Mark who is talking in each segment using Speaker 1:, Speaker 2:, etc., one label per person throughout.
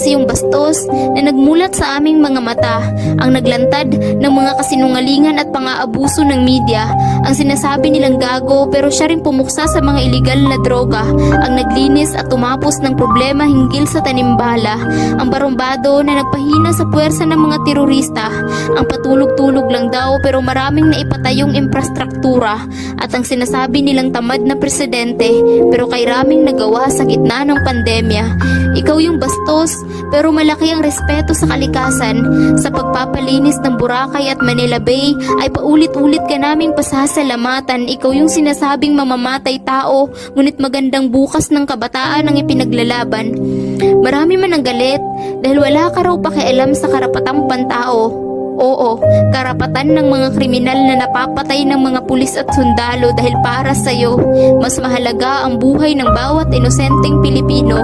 Speaker 1: sa iyong bastos na nagmulat sa aming mga mata, ang naglantad ng mga kasinungalingan at pang-aabuso ng media, ang sinasabi nilang gago pero siya rin pumuksa sa mga iligal na droga, ang naglinis at tumapos ng problema hinggil sa tanimbala, ang barumbado na nagpahina sa puwersa ng mga terorista, ang patulog-tulog lang daw pero maraming naipatayong infrastruktura, at ang sinasabi nilang tamad na presidente pero kay raming nagawa sa gitna ng pandemya. Ikaw yung bastos pero malaki ang respeto sa kalikasan. Sa pagpapalinis ng Boracay at Manila Bay ay paulit-ulit ka naming pasasalamatan. Ikaw yung sinasabing mamamatay tao ngunit magandang bukas ng kabataan ang ipinaglalaban. Marami man ang galit dahil wala ka raw pakialam sa karapatang pantao. Oo, karapatan ng mga kriminal na napapatay ng mga pulis at sundalo dahil para sa'yo, mas mahalaga ang buhay ng bawat inosenteng Pilipino.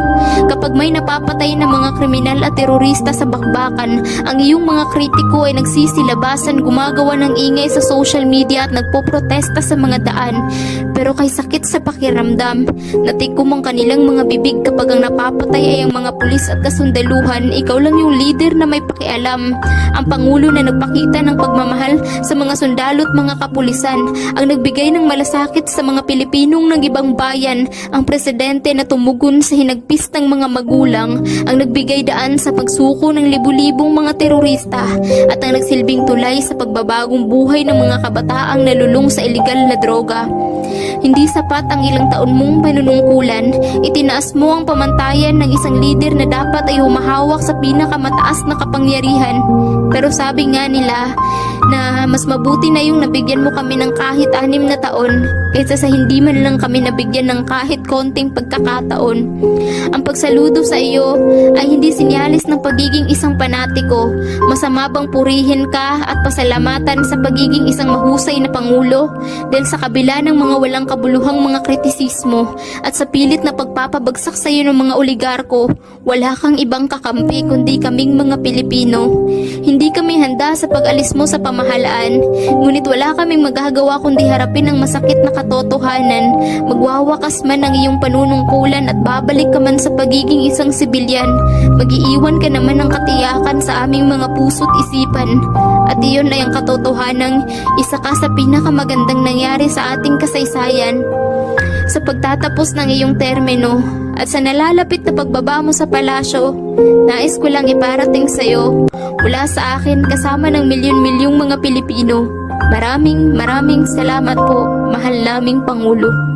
Speaker 1: Kapag may napapatay ng mga kriminal at terorista sa bakbakan, ang iyong mga kritiko ay nagsisilabasan, gumagawa ng ingay sa social media at nagpoprotesta sa mga daan. Pero kay sakit sa pakiramdam, natikom ang kanilang mga bibig kapag ang napapatay ay ang mga pulis at kasundaluhan. Ikaw lang yung leader na may pakialam, ang pangulo na nagpakita ng pagmamahal sa mga sundalo at mga kapulisan, ang nagbigay ng malasakit sa mga Pilipinong ng ibang bayan, ang presidente na tumugon sa hinagpis ng mga magulang, ang nagbigay daan sa pagsuko ng libu-libong mga terorista, at ang nagsilbing tulay sa pagbabagong buhay ng mga kabataang nalulung sa iligal na droga. Hindi sapat ang ilang taon mong panunungkulan, itinaas mo ang pamantayan ng isang leader na dapat ay humahawak sa pinakamataas na kapangyarihan. Pero sabi nga nila na mas mabuti na yung nabigyan mo kami ng kahit 6 na taon kaysa sa hindi man lang kami nabigyan ng kahit konting pagkakataon. Ang pagsaludo sa iyo ay hindi sinyalis ng pagiging isang panatiko. Masama bang purihin ka at pasalamatan sa pagiging isang mahusay na pangulo dahil sa kabila ng mga walang kabuluhang mga kritisismo at sa pilit na pagpapabagsak sa iyo ng mga oligarko, wala kang ibang kakampi kundi kaming mga Pilipino. Hindi kami handa sa pag-alis mo sa pamahalaan, ngunit wala kaming magagawa kundi harapin ang masakit na katotohanan. Magwawakas man ang iyong panunungkulan at babalik ka man sa pagiging isang sibilyan, mag-iiwan ka naman ng katiyakan sa aming mga puso't isipan. At iyon ay ang katotohanang isa ka sa pinakamagandang nangyari sa ating kasaysayan. Sa pagtatapos ng iyong termino at sa nalalapit na pagbaba mo sa palasyo, nais ko lang iparating sa iyo mula sa akin kasama ng milyon-milyong mga Pilipino. Maraming salamat po, mahal naming Pangulo.